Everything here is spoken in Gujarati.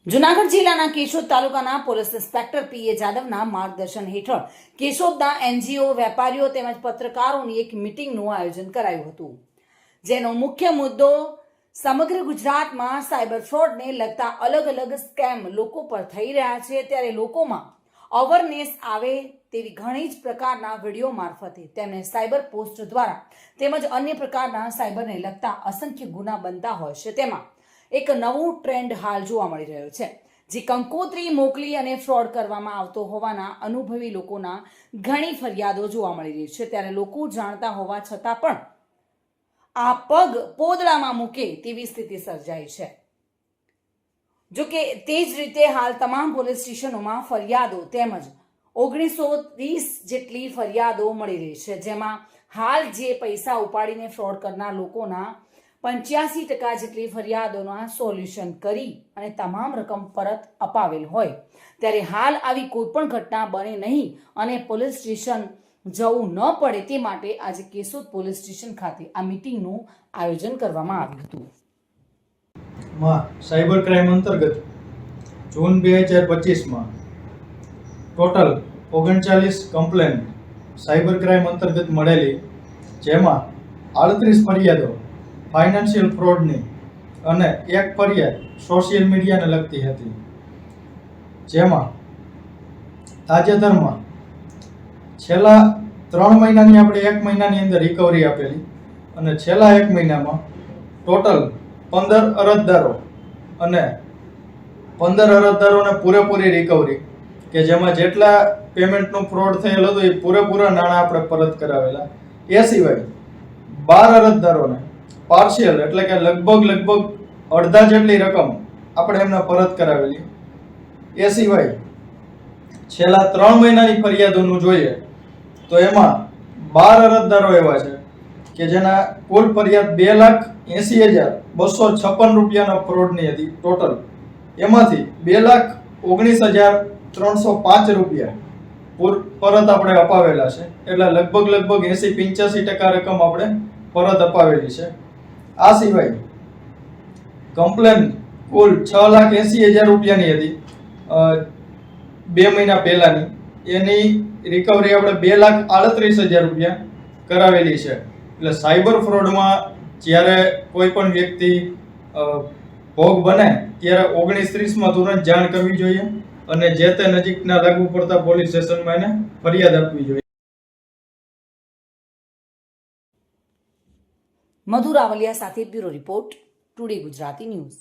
જૂનાગઢ જિલ્લાના કેશોદ તાલુકાના પોલીસ ઇન્સ્પેક્ટર પીએ જાદવના માર્ગદર્શન હેઠળ કેશોદના એનજીઓ વેપારીઓ તેમજ પત્રકારોની એક મીટિંગનું આયોજન કરાયું હતું, જેનો મુખ્ય મુદ્દો સમગ્ર ગુજરાતમાં સાયબર ફ્રોડને લગતા અલગ અલગ સ્કેમ લોકો પર થઈ રહ્યા છે, ત્યારે લોકોમાં અવેરનેસ આવે તેવી ઘણી જ પ્રકારના વિડીયો મારફતે તેમને સાયબર પોસ્ટ દ્વારા તેમજ અન્ય પ્રકારના સાયબરને લગતા અસંખ્ય ગુના બનતા હોય છે, તેમાં એક નવું ટ્રેન્ડ હાલ જોવા મળી રહ્યો છે, જે કંકોત્રી મોકલી અને ફ્રોડ કરવામાં આવતો હોવાના અનુભવી લોકોના ઘણી ફરિયાદો જોવા મળી રહી છે। ત્યારે લોકો જાણતા હોવા છતાં પણ આ પગ પોદળામાં મૂકે તેવી સ્થિતિ સર્જાઈ છે। જો કે તે જ રીતે હાલ તમામ પોલીસ સ્ટેશનોમાં ફરિયાદો તેમજ 1930 જેટલી ફરિયાદો મળી રહી છે, જેમાં હાલ જે પૈસા ઉપાડીને ફ્રોડ કરનાર લોકોના 85% જેટલી ફરિયાદોના સોલ્યુશન કરી અને તમામ રકમ પરત અપાવેલ હોય, ત્યારે હાલ આવી કોઈ પણ ઘટના બને નહીં અને પોલીસ સ્ટેશન જવું ન પડે તે માટે આજે કેશોદ પોલીસ સ્ટેશન ખાતે આ મીટિંગનું આયોજન કરવામાં આવ્યું હતું। સાયબર ક્રાઇમ અંતર્ગત જૂન 2025માં ટોટલ 39 કમ્પ્લેન સાયબર ક્રાઇમ અંતર્ગત મળેલી, જેમાં 38 ફરિયાદો ફાઇનાન્શિયલ ફ્રોડની અને એક ફરિયાદ સોશિયલ મીડિયાને લગતી હતી, જેમાં તાજેતરમાં છેલ્લા 3 મહિનાની આપણે 1 મહિનાની અંદર રિકવરી આપેલી અને છેલ્લા 1 મહિનામાં ટોટલ 15 અરજદારો અને 15 અરજદારોને પૂરેપૂરી રિકવરી, કે જેમાં જેટલા પેમેન્ટનું ફ્રોડ થયેલ હતું એ પૂરેપૂરા નાણાં આપણે પરત કરાવેલા। એ સિવાય 12 અરજદારોને પાર્શિયલ એટલે કે લગભગ અડધા જેટલી રકમ આપણે એમને પરત કરાવેલી। એ સિવાય છેલ્લા 3 મહિનાની ફરિયાદોનું જોઈએ તો એમાં 12 અરજદારો એવા છે કે જેના કુલ ફરિયાદ 2,80,256 રૂપિયાના ફ્રોડની હતી ટોટલ, એમાંથી 2,19,305 રૂપિયા પરત આપણે અપાવેલા છે, એટલે લગભગ 80-85% રકમ આપણે પરત અપાવેલી છે। આ સિવાય કમ્પ્લેન કુલ 6,80,000 રૂપિયાની હતી 2 મહિના પહેલાની, એની રિકવરી આપણે 2,38,000 રૂપિયા કરાવેલી છે। એટલે સાયબર ફ્રોડમાં જ્યારે કોઈ પણ વ્યક્તિ ભોગ બને ત્યારે 1930માં તુરંત જાણ કરવી જોઈએ અને જે તે નજીકના લાગુ પડતા પોલીસ સ્ટેશનમાં એને ફરિયાદ આપવી જોઈએ। મધુ રાવલિયા સાથે bureau report, today Gujarati news.